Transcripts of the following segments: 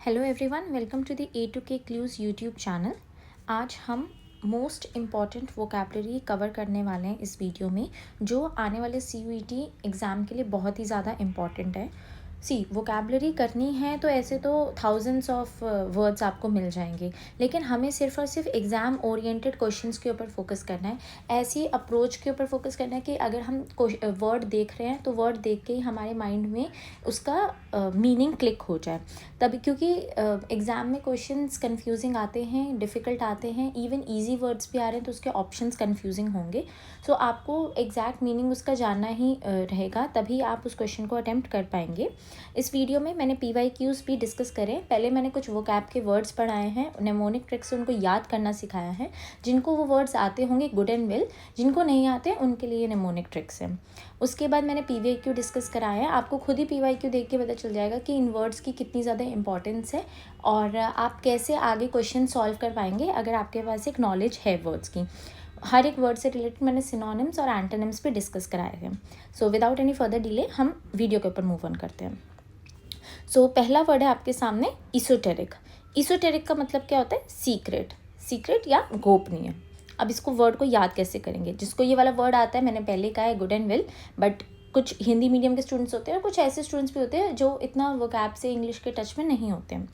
Hello everyone, welcome to the A2K clues YouTube channel. आज हम most important vocabulary cover करने वाले हैं इस वीडियो में, जो आने वाले CUET एग्ज़ाम के लिए बहुत ही ज़्यादा इम्पॉर्टेंट है। वोकैबलरी करनी है तो ऐसे तो थाउजेंड्स ऑफ वर्ड्स आपको मिल जाएंगे, लेकिन हमें सिर्फ और सिर्फ एग्ज़ाम ओरिएंटेड क्वेश्चंस के ऊपर फोकस करना है। ऐसी अप्रोच के ऊपर फोकस करना है कि अगर हम वर्ड देख रहे हैं तो वर्ड देख के ही हमारे माइंड में उसका मीनिंग क्लिक हो जाए। तभी क्योंकि एग्ज़ाम में क्वेश्चंस कंफ्यूजिंग आते हैं, डिफ़िकल्ट आते हैं, इवन इजी वर्ड्स भी आ रहे हैं तो उसके ऑप्शंस कंफ्यूजिंग होंगे। सो आपको एग्जैक्ट मीनिंग उसका जानना ही रहेगा, तभी आप उस क्वेश्चन को अटेम्प्ट कर पाएंगे। इस वीडियो में मैंने PYQs भी डिस्कस करें। पहले मैंने कुछ वोकैब के वर्ड्स पढ़ाए हैं, नेमोनिक ट्रिक से उनको याद करना सिखाया है। जिनको वो वर्ड्स आते होंगे गुड एंड वेल, जिनको नहीं आते उनके लिए नेमोनिक ट्रिक्स हैं। उसके बाद मैंने PYQ डिस्कस कराया है। आपको खुद ही PYQ देख के पता चल जाएगा कि इन वर्ड्स की कितनी ज़्यादा इंपॉर्टेंस है और आप कैसे आगे क्वेश्चन सॉल्व कर पाएंगे अगर आपके पास एक नॉलेज है वर्ड्स की। हर एक वर्ड से रिलेटेड मैंने सिनोनिम्स और एंटोनिम्स भी डिस्कस कराए हैं। So without any further delay हम वीडियो के ऊपर मूव ऑन करते हैं। पहला वर्ड है आपके सामने ईसोटेरिक। ईसोटेरिक का मतलब क्या होता है? सीक्रेट, सीक्रेट या गोपनीय। अब इसको वर्ड को याद कैसे करेंगे? जिसको ये वाला वर्ड आता है, मैंने पहले कहा है गुड एंड वेल, बट कुछ हिंदी मीडियम के स्टूडेंट्स होते हैं और कुछ ऐसे स्टूडेंट्स भी होते हैं जो इतना वोकैब से इंग्लिश के टच में नहीं होते हैं।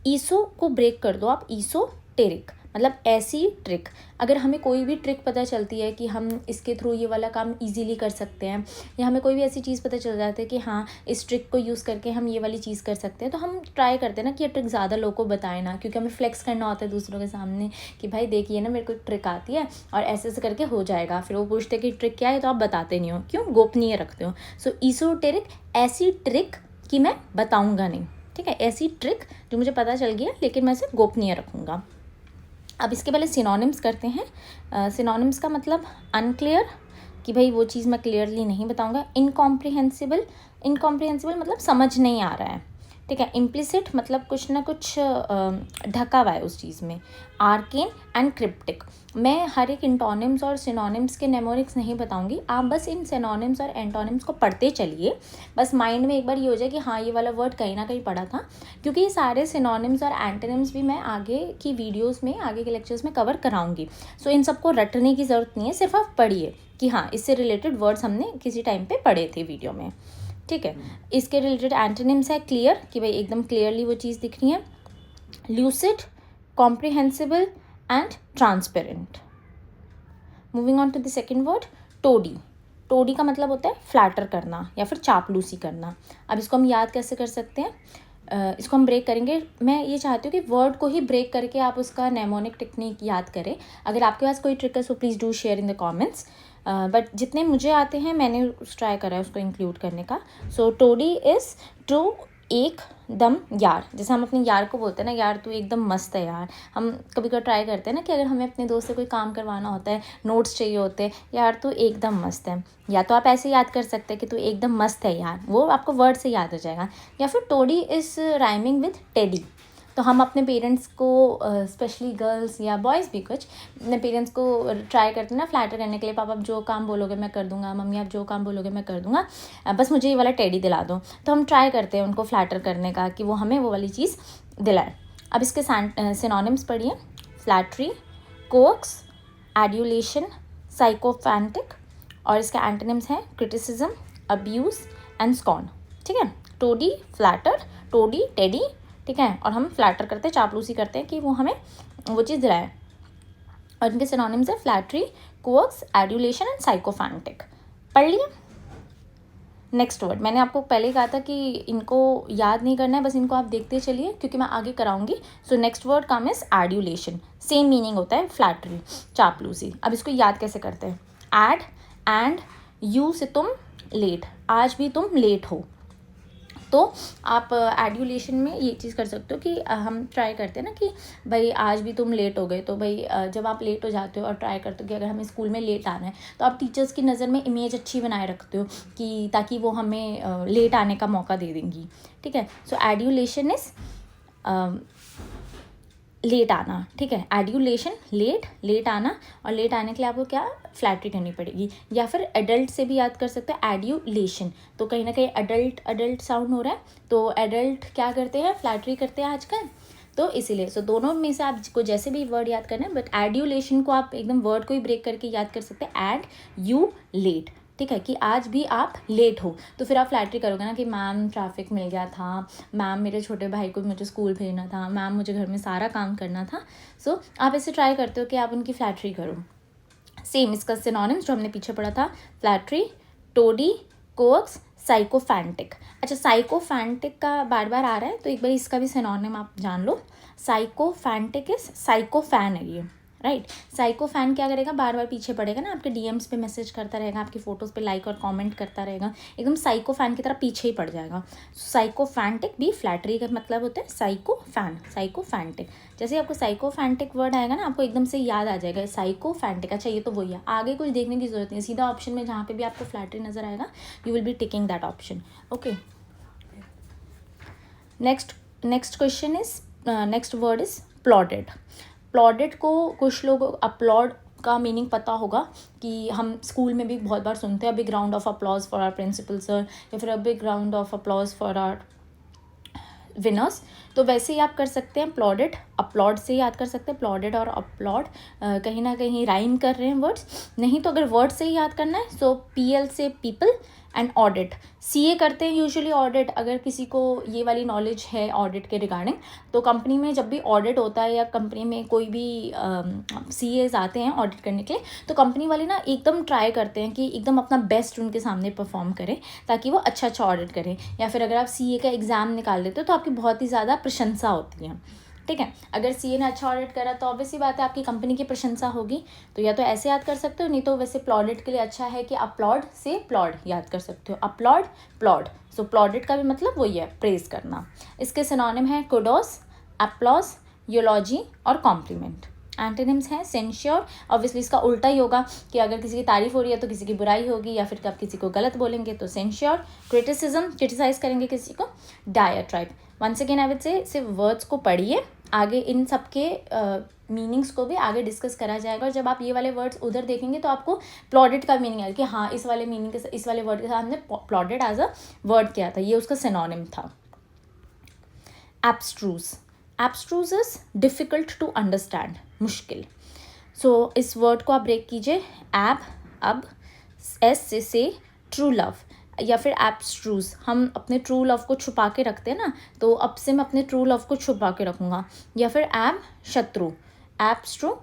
ईसो को ब्रेक कर दो आप, ईसोटेरिक मतलब ऐसी ट्रिक। अगर हमें कोई भी ट्रिक पता चलती है कि हम इसके थ्रू ये वाला काम इजीली कर सकते हैं, या हमें कोई भी ऐसी चीज़ पता चल जाती है कि हाँ इस ट्रिक को यूज़ करके हम ये वाली चीज़ कर सकते हैं, तो हम ट्राई करते हैं ना कि ये ट्रिक ज़्यादा लोगों को बताएं ना, क्योंकि हमें फ्लेक्स करना होता है दूसरों के सामने कि भाई देखिए ना मेरे को ट्रिक आती है और ऐसे ऐसे करके हो जाएगा। फिर वो पूछते हैं कि ट्रिक क्या है, तो आप बताते नहीं हो, क्यों? गोपनीय रखते हो। ईसोटेरिक ऐसी ट्रिक कि मैं बताऊँगा नहीं, ठीक है? ऐसी ट्रिक जो मुझे पता चल गया लेकिन मैं इसे गोपनीय रखूँगा। अब इसके पहले सिनोनिम्स करते हैं। सिनोनिम्स का मतलब अनक्लियर, कि भाई वो चीज़ मैं क्लियरली नहीं बताऊँगा। इनकॉम्प्रिहेंसिबल, इनकॉम्प्रिहेंसिबल मतलब समझ नहीं आ रहा है, ठीक है? इम्प्लिसिट मतलब कुछ ना कुछ ढका हुआ है उस चीज़ में। Arcane and cryptic. मैं हर एक इंटोनिम्स और सिनोनिम्स के नेमोनिक्स नहीं बताऊंगी, आप बस इन सिनोनिम्स और एंटोनिम्स को पढ़ते चलिए। बस माइंड में एक बार ये हो जाए कि हाँ ये वाला वर्ड कहीं ना कहीं पढ़ा था, क्योंकि ये सारे सिनोनिम्स और एंटोनिम्स भी मैं आगे की वीडियोज़ में, आगे के लेक्चर्स में कवर कराऊंगी। इन सबको रटने की ज़रूरत नहीं है, सिर्फ आप पढ़िए कि हाँ इससे रिलेटेड वर्ड्स हमने किसी टाइम पे पढ़े थे वीडियो में, ठीक है? इसके रिलेटेड एंटोनिम्स है क्लियर, कि भाई एकदम क्लियरली वो चीज़ दिख रही है। Lucid, comprehensible and transparent. Moving on to the second word, toady. Toady का मतलब होता है फ्लैटर करना या फिर चापलूसी करना। अब इसको हम याद कैसे कर सकते हैं? इसको हम ब्रेक करेंगे। मैं ये चाहती हूँ कि वर्ड को ही ब्रेक करके आप उसका नेमोनिक टेक्निक याद करें। अगर आपके पास कोई ट्रिक है so please do share in the comments, but जितने मुझे आते हैं मैंने ट्राई करा है उसको इंक्लूड करने का। टोडी इज़ टू एकदम यार। जैसे हम अपने यार को बोलते हैं ना, यार तू एकदम मस्त है यार। हम कभी कभी ट्राई करते हैं ना कि अगर हमें अपने दोस्त से कोई काम करवाना होता है, नोट्स चाहिए होते हैं, यार तू एकदम मस्त है। या तो आप ऐसे याद कर सकते हैं कि तू एकदम मस्त है यार, वो आपको वर्ड से याद हो जाएगा। या फिर Todi is rhyming with teddy. तो हम अपने पेरेंट्स को, स्पेशली गर्ल्स या बॉयज़ भी कुछ, अपने पेरेंट्स को ट्राई करते हैं ना फ्लैटर करने के लिए, पापा आप जो काम बोलोगे मैं कर दूंगा, मम्मी आप जो काम बोलोगे मैं कर दूंगा, बस मुझे ये वाला टेडी दिला दो। तो हम ट्राई करते हैं उनको फ्लैटर करने का कि वो हमें वो वाली चीज़ दिलाए। अब इसके सिनोनिम्स पढ़िए। फ्लैटरी, कोक्स, एड्यूलेशन, साइकोफैंटिक, और इसका एंटोनिम्स है क्रिटिसिज्म, अब्यूज़ एंड स्कॉन, ठीक है? टोडी फ्लैटर, टोडी टेडी, ठीक है? और हम फ्लैटर करते हैं, चापलूसी करते हैं कि वो हमें वो चीज़ दिलाए। और इनके सिनोनिम्स है फ्लैटरी, कोक्स, एड्यूलेशन एंड साइकोफैंटिक। पढ़ लिया? नेक्स्ट वर्ड मैंने आपको पहले कहा था कि इनको याद नहीं करना है, बस इनको आप देखते चलिए क्योंकि मैं आगे कराऊंगी। Next word come is adulation. Same meaning होता है फ्लैटरी, चापलूसी। अब इसको याद कैसे करते हैं? एड एंड यू से तुम लेट, आज भी तुम लेट हो। तो आप एड्यूलेशन में ये चीज़ कर सकते हो कि हम ट्राई करते हैं ना कि भाई आज भी तुम लेट हो गए। तो भाई जब आप लेट हो जाते हो और ट्राई करते हो कि अगर हमें स्कूल में लेट आना है, तो आप टीचर्स की नज़र में इमेज अच्छी बनाए रखते हो कि ताकि वो हमें लेट आने का मौका दे देंगी, ठीक है? एड्यूलेशन इज़ लेट आना, ठीक है, एड्यूलेशन लेट आना, और लेट आने के लिए आपको क्या फ्लैटरी करनी पड़ेगी। या फिर एडल्ट से भी याद कर सकते हैं एड्यूलेशन, तो कहीं ना कहीं अडल्ट साउंड हो रहा है, तो एडल्ट क्या करते हैं, फ्लैटरी करते हैं आजकल, तो इसीलिए सो दोनों में से आपको जैसे भी वर्ड याद करना है, बट एड्यूलेशन को आप एकदम वर्ड को ही ब्रेक करके याद कर सकते हैं, एड यू लेट, ठीक है, कि आज भी आप लेट हो, तो फिर आप फ्लैटरी करोगे ना कि मैम ट्रैफिक मिल गया था, मैम मेरे छोटे भाई को मुझे स्कूल भेजना था, मैम मुझे घर में सारा काम करना था। सो आप ऐसे ट्राई करते हो कि आप उनकी फ्लैटरी करो। सेम इसका सिनोनिम्स जो हमने पीछे पढ़ा था, फ्लैटरी, टोडी, कोक्स, साइकोफैंटिक। अच्छा, साइकोफैंटिक का बार बार आ रहा है, तो एक बार इसका भी सिनोनिम आप जान लो। साइकोफैंटिक इज साइकोफैन है ये, राइट। साइकोफैन क्या करेगा, बार बार पीछे पड़ेगा ना, आपके डीएम्स पे मैसेज करता रहेगा, आपकी फोटोज़ पे लाइक और कमेंट करता रहेगा, एकदम साइकोफैन की तरह पीछे ही पड़ जाएगा। साइकोफैंटिक भी फ्लैटरी का मतलब होता है साइकोफैन, साइकोफैंटिक। जैसे आपको साइकोफैंटिक वर्ड आएगा ना, आपको एकदम से याद आ जाएगा साइकोफैंटिक, अच्छा ये तो वही है, आगे कुछ देखने की जरूरत नहीं, सीधा ऑप्शन में जहाँ पे भी आपको फ्लैटरी नजर आएगा you will be ticking that option, okay. Next question is, next word is plaudit. Plaudit को कुछ लोग अपलॉड का मीनिंग पता होगा कि हम स्कूल में भी बहुत बार सुनते हैं, a big round of applause for our principal sir, या फिर a big round of applause for our winners. तो वैसे ही आप कर सकते हैं, प्लॉडेड अपलॉड से याद कर सकते हैं, प्लॉडेड और अपलॉड कहीं ना कहीं राइम कर रहे हैं वर्ड्स, नहीं तो अगर वर्ड से ही याद करना है सो PL से पीपल एंड ऑडिट। CA करते हैं यूजुअली ऑडिट, अगर किसी को ये वाली नॉलेज है ऑडिट के रिगार्डिंग, तो कंपनी में जब भी ऑडिट होता है या कंपनी में कोई भी CAs आते हैं ऑडिट करने के लिए, तो कंपनी वाले ना एकदम ट्राई करते हैं कि एकदम अपना बेस्ट उनके सामने परफॉर्म करें ताकि वो अच्छा ऑडिट करें। या फिर अगर आप CA का एग्ज़ाम निकाल लेते हो तो आपकी बहुत ही ज़्यादा प्रशंसा होती है, ठीक है। अगर CA ने अच्छा ऑडिट करा तो ऑब्वियस सी बात है आपकी कंपनी की प्रशंसा होगी, तो या तो ऐसे याद कर सकते हो, नहीं तो वैसे प्लॉडेड के लिए अच्छा है कि अपलॉड से प्लॉड याद कर सकते हो, अपलॉड प्लॉड। सो प्लॉडेड का भी मतलब वही है, प्रेज करना। इसके सिनोनिम है कुडोस, अपलॉज, यूलॉजी और कॉम्प्लीमेंट। एंटोनिम्स हैं सेंश्योर, ऑब्वियसली इसका उल्टा ही होगा कि अगर किसी की तारीफ हो रही है तो किसी की बुराई होगी, या फिर आप किसी को गलत बोलेंगे तो सेंश्योर। क्रिटिसिज्म, क्रिटिसाइज करेंगे किसी को, diatribe. Once again I would say सिर्फ वर्ड्स को पढ़िए, आगे इन सब के मीनिंग्स को भी आगे डिस्कस करा जाएगा, और जब आप ये वाले वर्ड्स उधर देखेंगे तो आपको प्लॉडेड का मीनिंग आएगा कि हाँ इस वाले मीनिंग के, इस वाले वर्ड के साथ हमने प्लॉडेड एज अ वर्ड किया था, ये उसका सिनोनिम था। एब्स्ट्रूज, एब्स्ट्रूज इज डिफ़िकल्ट टू अंडरस्टैंड, मुश्किल। सो इस वर्ड को आप ब्रेक कीजिए, एब, अब, S से ट्रू लव, या फिर एब्स्ट्रूज, हम अपने ट्रू लव को छुपा के रखते हैं ना, तो अब से मैं अपने ट्रू लव को छुपा के रखूँगा। या फिर एब, शत्रु, एब्स्ट्रू,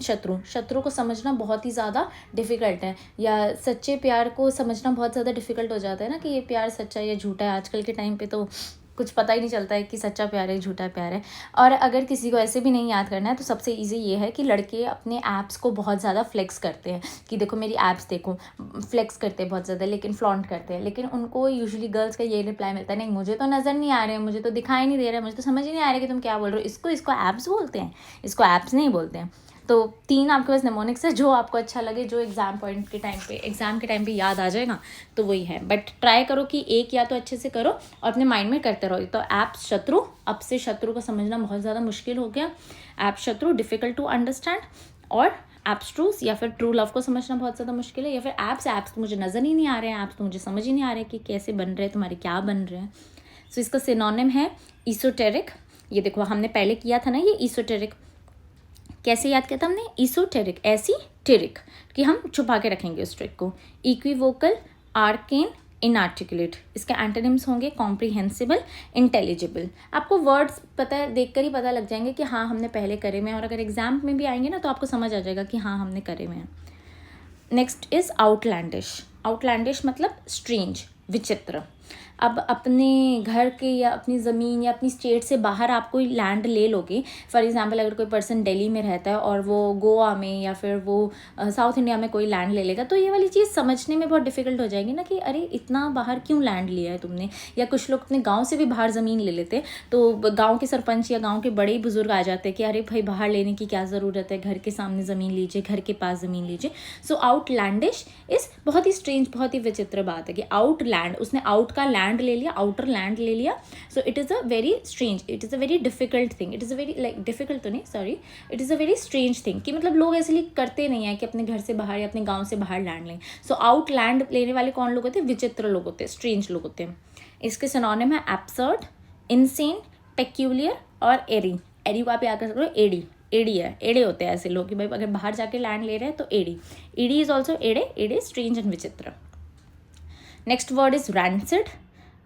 शत्रु, शत्रु को समझना बहुत ही ज़्यादा डिफ़िकल्ट है, या सच्चे प्यार को समझना बहुत ज़्यादा डिफ़िकल्ट हो जाता है ना कि ये प्यार सच्चा या झूठा है। आजकल के टाइम पे तो कुछ पता ही नहीं चलता है कि सच्चा प्यार है झूठा प्यार है। और अगर किसी को ऐसे भी नहीं याद करना है तो सबसे इजी ये है कि लड़के अपने ऐप्स को बहुत ज़्यादा फ्लेक्स करते हैं कि देखो मेरी ऐप्स देखो, फ्लेक्स करते हैं बहुत ज़्यादा, लेकिन फ्लॉन्ट करते हैं, लेकिन उनको यूजुअली गर्ल्स का ये रिप्लाई मिलता है, नहीं मुझे तो नज़र नहीं आ रहे हैं, मुझे तो दिखाई नहीं दे रहा है, मुझे तो समझ ही नहीं आ रहा है कि तुम क्या बोल रहे हो, इसको ऐप्स बोलते हैं, इसको ऐप्स नहीं बोलते हैं। तो 3 आपके पास नेमोनिक्स है, जो आपको अच्छा लगे, जो एग्जाम के टाइम पे याद आ जाएगा तो वही है, बट ट्राई करो कि एक या तो अच्छे से करो और अपने माइंड में करते रहो। तो ऐप्स, शत्रु, अब से शत्रु को समझना बहुत ज़्यादा मुश्किल हो गया, ऐप शत्रु डिफ़िकल्ट टू अंडरस्टैंड, और एब्स्ट्रूस या फिर ट्रू लव को समझना बहुत ज़्यादा मुश्किल है, या फिर ऐप्स तो मुझे नज़र ही नहीं आ रहे हैं, ऐप्स तो मुझे समझ ही नहीं आ रहे कि कैसे बन रहे हैं, तुम्हारे क्या बन रहे हैं। सो इसका सिनोनिम है ईसोटेरिक, ये देखो हमने पहले किया था ना, ये ईसोटेरिक कैसे याद किया था हमने, ईसोटेरिक, ऐसी टेरिक कि हम छुपा के रखेंगे उस ट्रिक को। इक्विवोकल, आर्केन, इनआर्टिकुलेट, इसके एंटोनिम्स होंगे कॉम्प्रिहेंसिबल, इंटेलिजिबल। आपको वर्ड्स पता है, देखकर ही पता लग जाएंगे कि हाँ हमने पहले करे हुए हैं, और अगर एग्जाम में भी आएंगे ना तो आपको समझ आ जाएगा कि हाँ हमने करे हुए हैं। नेक्स्ट इज आउटलैंडिश, आउटलैंडिश मतलब स्ट्रेंज, विचित्र। अब अपने घर के या अपनी ज़मीन या अपनी स्टेट से बाहर आप कोई लैंड ले लोगे, फॉर एग्जांपल अगर कोई पर्सन दिल्ली में रहता है और वो गोवा में या फिर वो साउथ इंडिया में कोई लैंड ले लेगा, तो ये वाली चीज़ समझने में बहुत डिफ़िकल्ट हो जाएगी ना कि अरे इतना बाहर क्यों लैंड लिया है तुमने। या कुछ लोग अपने गाँव से भी बाहर ज़मीन ले लेते, तो गाँव के सरपंच या गाँव के बड़े बुजुर्ग आ जाते हैं कि अरे भाई बाहर लेने की क्या ज़रूरत है, घर के सामने ज़मीन लीजिए, घर के पास ज़मीन लीजिए। सो आउटलैंडिश इस बहुत ही स्ट्रेंज, बहुत ही विचित्र बात है कि आउटलैंड, उसने आउट का लैंड लैंड ले लिया, आउटर लैंड ले लिया. So it is a very strange, it is a very difficult thing, it is a very like difficult तो नहीं, sorry, it is a very strange thing कि मतलब लोग ऐसे करते नहीं है कि अपने घर से बाहर या अपने गाँव से बाहर लैंड लें. सो आउट लैंड लेने वाले कौन लोग होते हैं? विचित्र लोग होते हैं, स्ट्रेंज लोग होते हैं. इसके सिनोनिम है एब्सर्ड, इनसेन, पेक्यूलियर और एरी. एरी को आप याद कर सकते हो, एडी. एडी है, एड़े होते हैं ऐसे लोग कि भाई अगर बाहर जाके लैंड ले रहे हैं तो एडी. एडी इज ऑल्सो एड़े, एड़े स्ट्रेंज एंड विचित्र. Next word is rancid.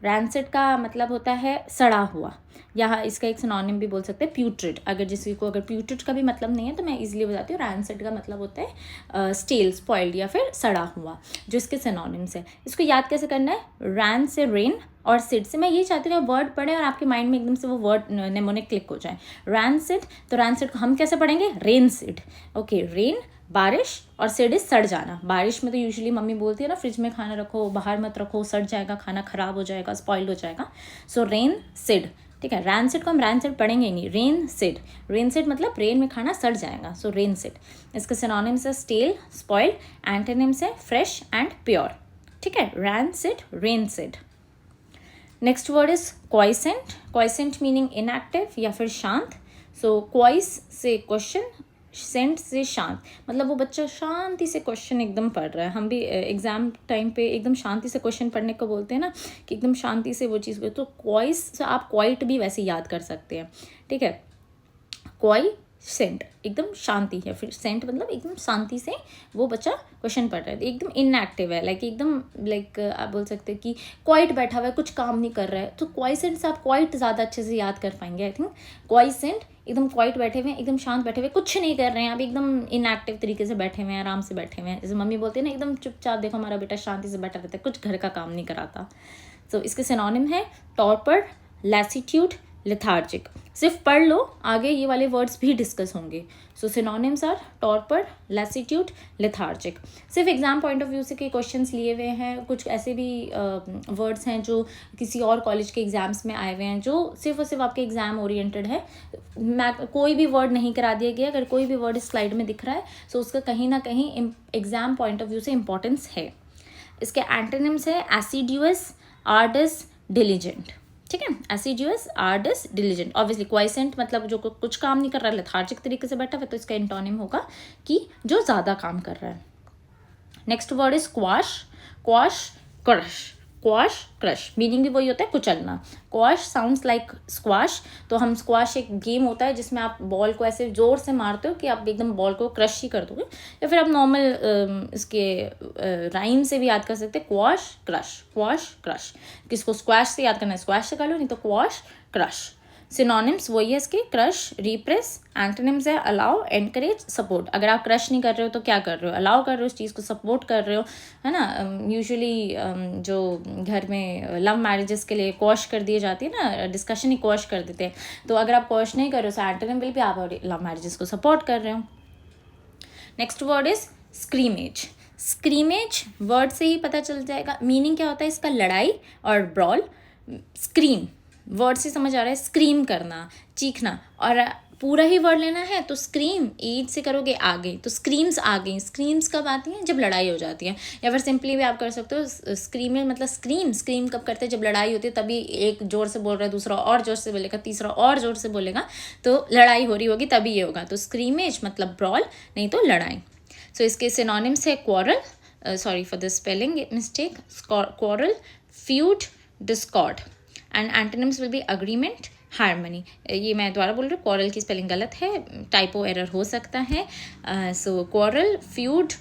Rancid का मतलब होता है सड़ा हुआ. यहाँ इसका एक सिनोनिम भी बोल सकते हैं प्यूट्रिड. अगर किसी को अगर प्यूट्रिड का भी मतलब नहीं है तो मैं इजीली बताती हूँ. रैंसिड का मतलब होता है स्टेल, स्पॉइल्ड या फिर सड़ा हुआ, जो इसके सिनोनिम्स है. इसको याद कैसे करना है? रैन से रेन और सिड से. मैं ये चाहती हूँ वर्ड पढ़े और आपके माइंड में एकदम से वो वर्ड नेमोनिक क्लिक हो जाए. रैंसिड, तो रैंसिड को हम कैसे पढ़ेंगे? रेन सिड. ओके, रेन बारिश और सिड इज सड़ जाना. बारिश में तो यूजुअली मम्मी बोलती है ना फ्रिज में खाना रखो, बाहर मत रखो, सड़ जाएगा, खाना खराब हो जाएगा, स्पॉइल हो जाएगा. सो रेन सिड, ठीक है. रैनसिड को हम रैनसिड पढ़ेंगे ही नहीं, रेन सिड. रेन सिड मतलब रेन में खाना सड़ जाएगा. So rancid. इसके सिनोनिम्स है स्टेल, स्पॉइल्ड. एंटोनिम्स है फ्रेश एंड प्योर. ठीक है, rancid, rancid. Next word is quiescent. Quiescent meaning inactive या फिर शांत. सो क्वाइस से क्वेश्चन, सेंट से शांत, मतलब वो बच्चा शांति से क्वेश्चन एकदम पढ़ रहा है. हम भी एग्जाम टाइम पे एकदम शांति से क्वेश्चन पढ़ने को बोलते हैं ना, कि एकदम शांति से वो चीज़. तो क्वाइस से आप क्वाइट भी वैसे याद कर सकते हैं. ठीक है, क्वाई सेंट एकदम शांति है, फिर सेंट मतलब एकदम शांति से वो बच्चा क्वेश्चन पढ़ रहा है. एकदम इनएक्टिव है, लाइक एकदम लाइक आप बोल सकते हैं कि क्वाइट बैठा हुआ है, कुछ काम नहीं कर रहा है. तो क्वाइसेंट से आप क्वाइट ज़्यादा अच्छे से याद कर पाएंगे आई थिंक. क्वाइसेंट एकदम क्वाइट बैठे हुए हैं, एकदम शांत बैठे हुए, कुछ नहीं कर रहे हैं, आप एकदम इनएक्टिव तरीके से बैठे हुए हैं, आराम से बैठे हुए हैं. जैसे मम्मी बोलती है ना एकदम चुपचाप, देखो हमारा बेटा शांति से बैठा रहता है, कुछ घर का काम नहीं कराता. तो इसके सिनोनिम है टॉर्पर, लैसिट्यूड, लेथार्जिक. सिर्फ पढ़ लो, आगे ये वाले वर्ड्स भी डिस्कस होंगे. सो सिनोनिम्स आर टॉर्पर, लैसिट्यूड, लेथार्जिक. सिर्फ एग्जाम पॉइंट ऑफ व्यू से के क्वेश्चंस लिए हुए हैं. कुछ ऐसे भी वर्ड्स हैं जो किसी और कॉलेज के एग्जाम्स में आए हुए हैं, जो सिर्फ और सिर्फ आपके एग्जाम ओरिएंटेड है. कोई भी वर्ड नहीं करा दिया गया. अगर कोई भी वर्ड इस स्लाइड में दिख रहा है तो उसका कहीं ना कहीं एग्जाम पॉइंट ऑफ व्यू से इंपॉर्टेंस है. इसके एंटोनिम्स है एसिड्यूअस, आर्डस, डिलीजेंट. ठीक है, एसिड्यूअस, आर्डस, डिलीजेंट. ऑब्वियसली क्वाइसेंट मतलब जो कुछ काम नहीं कर रहा है, लेथार्जिक तरीके से बैठा हुआ, तो इसका एंटोनिम होगा कि जो ज़्यादा काम कर रहा है. Next word is quash. Quash, crush. Quash, crush meaning भी वही होता है, कुचलना. Quash sounds like squash. तो हम स्क्वाश एक गेम होता है जिसमें आप बॉल को ऐसे जोर से मारते हो कि आप एकदम बॉल को क्रश ही कर दोगे. या फिर आप नॉर्मल इसके राइम से भी याद कर सकते हैं, क्वाश, क्रश, क्वाश, क्रश. किसको स्क्वाश से याद करना है, स्क्वाश से कर लो, नहीं तो क्वाश, क्रश. सिनोनिम्स वही है इसके, क्रश, रिप्रेस. एंटोनिम्स है अलाउ, एनकरेज, सपोर्ट. अगर आप क्रश नहीं कर रहे हो तो क्या कर रहे हो? अलाउ कर रहे हो, उस चीज़ को सपोर्ट कर रहे हो, है ना. यूजुअली जो घर में लव मैरिजेस के लिए क्वॉश कर दिए जाती है ना, डिस्कशन ही क्वॉश कर देते हैं. तो अगर आप क्वॉश नहीं कर रहे हो तो एंटोनिम विल भी आप लव मैरिजेस को सपोर्ट कर रहे हो. Next word is स्क्रीमेज. स्क्रीमेज वर्ड से ही पता चल जाएगा मीनिंग क्या होता है इसका, लड़ाई और ब्रॉल. स्क्रीम वर्ड से समझ आ रहा है, स्क्रीम करना, चीखना. और पूरा ही वर्ड लेना है तो स्क्रीम, ईद से करोगे आगे, तो स्क्रीम्स आ गई. स्क्रीम्स कब आती हैं? जब लड़ाई हो जाती है. या फिर सिंपली भी आप कर सकते हो स्क्रीम मतलब स्क्रीम. स्क्रीम कब करते हैं? जब लड़ाई होती है, तभी एक जोर से बोल रहा है, दूसरा और जोर से बोलेगा, तीसरा और जोर से बोलेगा, तो लड़ाई हो रही होगी, तभी ये होगा. तो स्क्रीमेज मतलब ब्रॉल, नहीं तो लड़ाई. सो इसके सिनोनिम्स है quarrel, sorry for the spelling mistake, quarrel, feud, discord. And antonyms will be agreement, harmony. ये मैं दोबारा बोल रही हूँ, क्वारल की स्पेलिंग गलत है, टाइपो एरर हो सकता है. सो क्वारल, फ्यूड,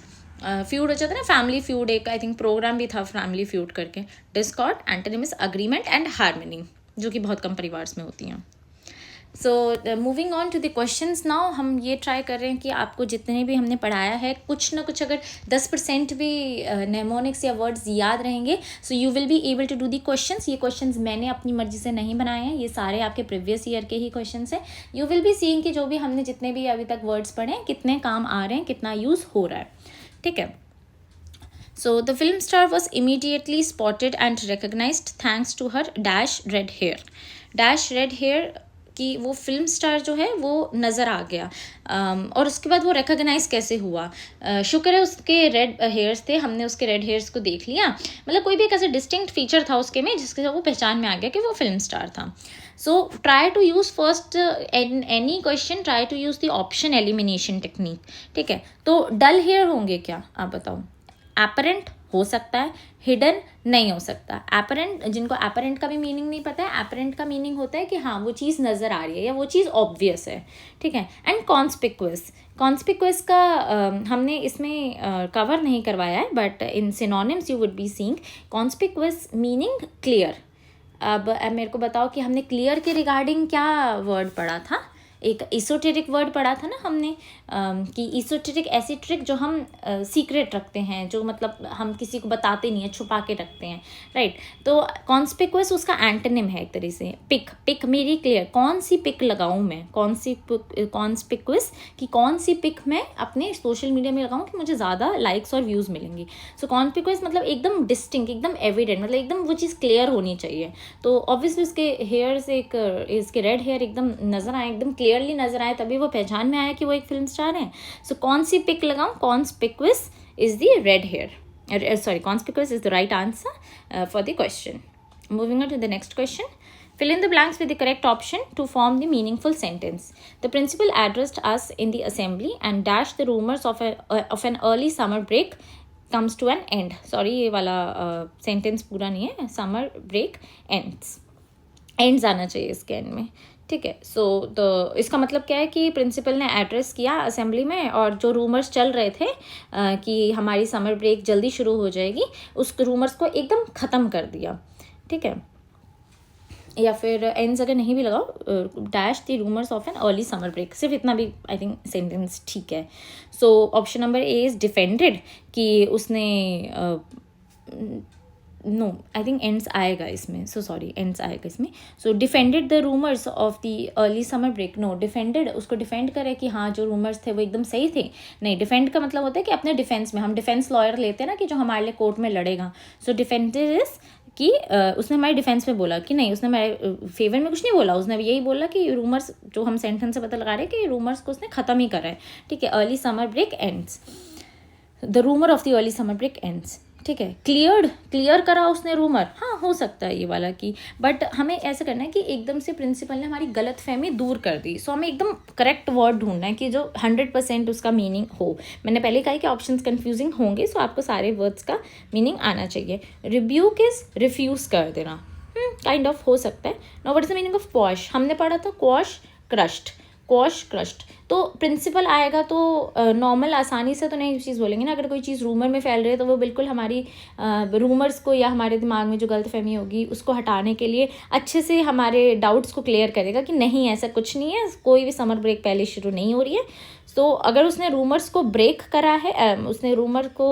फ्यूड हो जाता है ना फैमिली फ्यूड, एक आई थिंक प्रोग्राम भी था फैमिली फ्यूड करके. Discord, antonyms agreement and harmony, जो कि बहुत कम परिवार में होती हैं. So moving on to the questions now. हम ये ट्राई कर रहे हैं कि आपको जितने भी हमने पढ़ाया है, कुछ ना कुछ अगर 10% भी नेमोनिक्स या वर्ड्स याद रहेंगे, so you will be able to do the questions. ये क्वेश्चंस मैंने अपनी मर्जी से नहीं बनाए हैं, ये सारे आपके प्रीवियस ईयर के ही क्वेश्चंस हैं. यू विल बी सीइंग कि जो भी हमने जितने भी अभी तक वर्ड्स पढ़े हैं, कितने काम आ रहे हैं, कितना यूज़ हो रहा है. ठीक है. So the film star was immediately spotted and recognized thanks to her dash red hair. Dash red hair कि वो फिल्म स्टार जो है वो नज़र आ गया। और उसके बाद वो रिकॉग्नाइज कैसे हुआ, शुक्र है उसके रेड हेयर्स थे, हमने उसके रेड हेयर्स को देख लिया, मतलब कोई भी एक ऐसा डिस्टिंक्ट फीचर था उसके में जिसके वो पहचान में आ गया कि वो फिल्म स्टार था। So try to use first in any question, try to use the option elimination technique, ठीक है। तो डल हेयर होंगे क्या, आप बताओ। एपरेंट हो सकता है, हिडन नहीं हो सकता। एपरेंट, जिनको एपरेंट का भी मीनिंग नहीं पता है, एपरेंट का मीनिंग होता है कि हाँ वो चीज़ नज़र आ रही है या वो चीज़ ऑब्वियस है, ठीक है। एंड कॉन्स्पिक्वस, कॉन्स्पिक्वस का हमने इसमें कवर नहीं करवाया है, but in synonyms you would be seeing conspicuous meaning clear. अब मेरे को बताओ कि हमने क्लियर के रिगार्डिंग क्या वर्ड पढ़ा था, एक इsoteric वर्ड पढ़ा था ना हमने, कि इsoteric ऐसी ट्रिक जो हम सीक्रेट रखते हैं, जो मतलब हम किसी को बताते नहीं है, छुपा के रखते हैं, राइट। तो कॉन्स्पिक्वस उसका एंटोनिम है एक तरह से। पिक, पिक मेरी क्लियर, कौन सी पिक लगाऊं मैं, कौन सी कॉन्स्पिक्वस कि कौन सी पिक मैं अपने सोशल मीडिया में लगाऊं कि मुझे ज़्यादा लाइक्स और व्यूज़ मिलेंगी। सो कॉन्स्पिक्वस मतलब एकदम डिस्टिंक्ट, एकदम एविडेंट, मतलब एकदम वो चीज़ क्लियर होनी चाहिए। तो ऑब्वियसली उसके हेयर्स, एक इसके रेड हेयर एकदम नज़र आए, एकदम क्लियरली नजर आए, तभी वो पहचान में आया कि वो एक फिल्म स्टार है। सो कौन सी पिक लगाऊं, conspicuous is the red hair, sorry conspicuous is the right answer for the question. Moving on to the next question. Fill in the blanks with the correct option to form the meaningful sentence. The principal addressed us in the assembly and dashed the rumors of an early summer break comes to an end. Sorry, ये वाला sentence पूरा नहीं है, summer break ends. ends आना चाहिए इसके end में, ठीक है। सो तो इसका मतलब क्या है कि प्रिंसिपल ने एड्रेस किया असेंबली में, और जो रूमर्स चल रहे थे कि हमारी समर ब्रेक जल्दी शुरू हो जाएगी, उस रूमर्स को एकदम ख़त्म कर दिया, ठीक है। या फिर एंड्स अगर नहीं भी लगाओ, dash the rumours of an early summer break, सिर्फ इतना भी आई थिंक सेंटेंस ठीक है। So option number A is defended, कि उसने नो आई थिंक एंड्स आएगा इसमें, सो सॉरी एंड्स आएगा इसमें। So defended the rumours of the early summer break, no defended उसको डिफेंड करे कि हाँ जो रूमर्स थे वो एकदम सही थे। नहीं, डिफेंड का मतलब होता है कि अपने डिफेंस में, हम डिफेंस लॉयर लेते हैं ना कि जो हमारे लिए कोर्ट में लड़ेगा। सो डिफेंडेड इज कि उसने हमारे डिफेंस में बोला कि नहीं, उसने हमारे फेवर में कुछ नहीं बोला, उसने यही बोला कि रूमर्स, जो हम सेंटेंस से पता लगा रहे हैं कि रूमर्स को उसने ख़त्म ही करा है, ठीक है। Early summer break ends, the rumour of the early summer break ends, ठीक है। क्लियर करा उसने रूमर, हाँ हो सकता है ये वाला कि, बट हमें ऐसा करना है कि एकदम से प्रिंसिपल ने हमारी गलत फहमी दूर कर दी। सो हमें एकदम करेक्ट वर्ड ढूंढना है कि जो 100% उसका मीनिंग हो। मैंने पहले कहा कि ऑप्शंस कंफ्यूजिंग होंगे, सो आपको सारे वर्ड्स का मीनिंग आना चाहिए। रिब्यूक इज रिफ्यूज कर देना, काइंड ऑफ हो सकता है। Now what is the meaning of quash, हमने पढ़ा था क्वॉश क्रश्ड, क्वॉश क्रश्ड। तो प्रिंसिपल आएगा तो नॉर्मल आसानी से तो नहीं चीज़ बोलेंगे ना, अगर कोई चीज़ रूमर में फैल रही है तो वो बिल्कुल हमारी रूमर्स को या हमारे दिमाग में जो गलतफहमी होगी उसको हटाने के लिए अच्छे से हमारे डाउट्स को क्लियर करेगा कि नहीं ऐसा कुछ नहीं है, कोई भी समर ब्रेक पहले शुरू नहीं हो रही है। सो अगर उसने रूमर्स को ब्रेक करा है, उसने रूमर को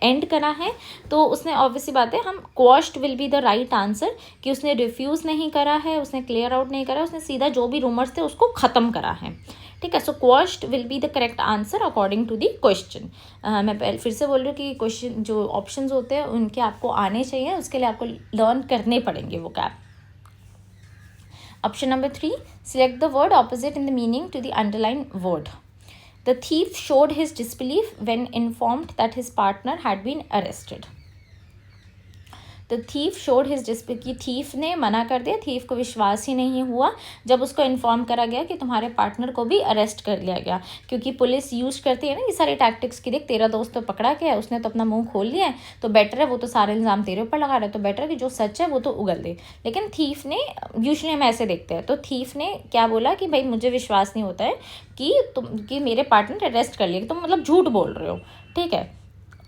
एंड करा है, तो उसने ऑब्वियसली बात है, हम quashed will be the right answer, कि उसने रिफ्यूज़ नहीं करा है, उसने क्लियर आउट नहीं करा, उसने सीधा जो भी रूमर्स थे उसको ख़त्म करा है, ठीक है। So quashed will be the correct answer according to the question. मैं फिर से बोल रही हूँ कि क्वेश्चन जो ऑप्शंस होते हैं उनके आपको आने चाहिए, उसके लिए आपको लर्न करने पड़ेंगे वो cap. Option number 3, select the word opposite in the meaning to the underline word. The thief showed his disbelief when informed that his partner had been arrested. The thief showed his disbelief, कि thief ने मना कर दिया, thief को विश्वास ही नहीं हुआ जब उसको इन्फॉर्म करा गया कि तुम्हारे पार्टनर को भी अरेस्ट कर लिया गया। क्योंकि पुलिस यूज़ करती है ना ये सारी टैक्टिक्स की, देख तेरा दोस्त तो पकड़ा गया है, उसने तो अपना मुंह खोल लिया है, तो बेटर है, वो तो सारे इल्ज़ाम तेरे ऊपर लगा रहा है, तो बेटर है कि जो सच है वो तो उगल दे। लेकिन थीफ ने, यूजुअली हम ऐसे देखते हैं, तो थीफ ने क्या बोला कि भाई मुझे विश्वास नहीं होता है कि मेरे पार्टनर अरेस्ट कर लिया, तुम मतलब झूठ बोल रहे हो, ठीक है।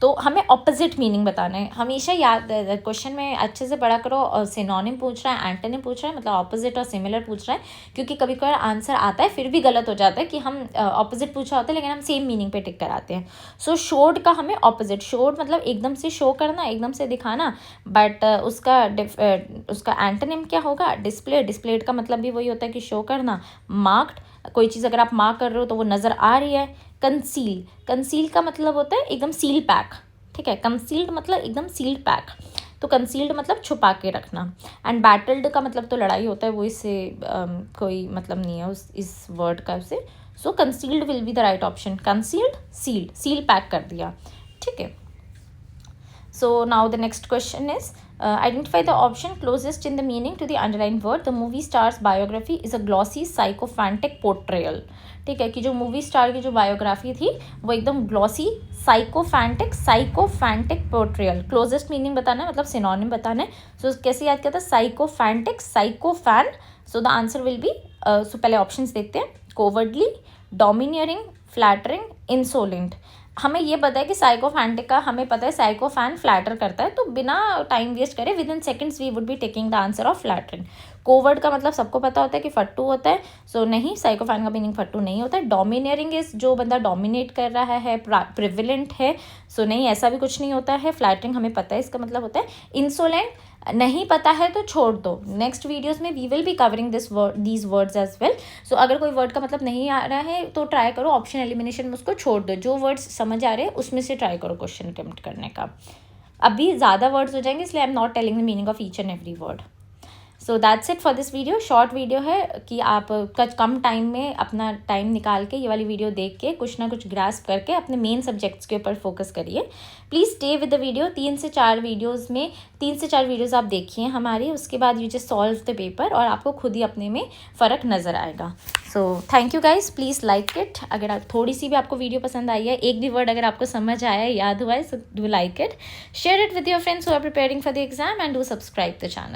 तो हमें ऑपोजिट मीनिंग बताना है, हमेशा याद क्वेश्चन में अच्छे से पढ़ा करो। और सिनोनिम पूछ रहा है, एंटोनिम पूछ रहा है, मतलब ऑपोजिट और सिमिलर पूछ रहा है, क्योंकि कभी कभी आंसर आता है फिर भी गलत हो जाता है कि हम ऑपोजिट पूछा होता है लेकिन हम सेम मीनिंग पे टिक कराते हैं। सो शोड का हमें ऑपोजिट, शोड मतलब एकदम से शो करना, एकदम से दिखाना, बट उसका एंटोनिम क्या होगा, डिस्प्ले। डिस्प्लेड का मतलब भी वही होता है कि शो करना। मार्क्ड, कोई चीज़ अगर आप मार्क कर रहे हो तो वो नज़र आ रही है। कंसील का मतलब होता है एकदम सील पैक, ठीक है। कंसील्ड मतलब एकदम सील्ड पैक, तो कंसील्ड मतलब छुपा के रखना, एंड बैटल्ड का मतलब तो लड़ाई होता है, वो इससे कोई मतलब नहीं है इस वर्ड का से। So concealed will be the right option. Concealed, sealed, seal pack कर दिया, ठीक है। So now the next question is identify the option closest in the meaning to the underlined word. The movie star's biography is a glossy sycophantic portrayal. ठीक है, कि जो movie star की जो बायोग्राफी थी वो एकदम ग्लॉसी साइकोफैंटिक पोर्ट्रेयल। क्लोजेस्ट मीनिंग बताना है, मतलब सिनोनिम बताना है। सो कैसे याद किया था? Sycophantic, sycophant. So the answer will be, so पहले ऑप्शंस देखते हैं। Cowardly, domineering, flattering, insolent. हमें ये पता है कि साइकोफैंटिक का हमें पता है साइकोफैन फ्लैटर करता है, तो बिना टाइम वेस्ट करे within seconds we would be taking the answer of flattering. Coward का मतलब सबको पता होता है कि फट्टू होता है, सो नहीं, साइकोफैन का मीनिंग फट्टू नहीं होता है। डोमिनियरिंग इज जो बंदा डोमिनेट कर रहा है, प्रिविलेंट है, सो नहीं, ऐसा भी कुछ नहीं होता है। फ्लैटरिंग हमें पता है इसका मतलब होता है। इंसोलेंट नहीं पता है तो छोड़ दो, नेक्स्ट वीडियोस में we will be covering these words as well. So अगर कोई वर्ड का मतलब नहीं आ रहा है तो ट्राई करो ऑप्शन एलिमिनेशन में उसको छोड़ दो, जो वर्ड्स समझ आ रहे हैं उसमें से ट्राई करो क्वेश्चन अटेम्प्ट करने का। अभी ज़्यादा वर्ड्स हो जाएंगे, इसलिए I am not telling the meaning of each and every word. So that's it for this video. Short video है कि आप कम टाइम में अपना टाइम निकाल के ये वाली वीडियो देख के कुछ ना कुछ ग्रास्प करके अपने मेन सब्जेक्ट्स के ऊपर फोकस करिए। Please stay with the video. 3 से 4 वीडियोज़ आप देखिए हमारी, उसके बाद you just solve the paper और आपको खुद ही अपने में फ़र्क नज़र आएगा। So thank you guys, please like it. अगर थोड़ी सी भी आपको वीडियो पसंद आई है, एक भी वर्ड अगर आपको समझ आया है, याद हुआ है, so do like it, share it with your friends who are preparing for the exam, and do subscribe the channel.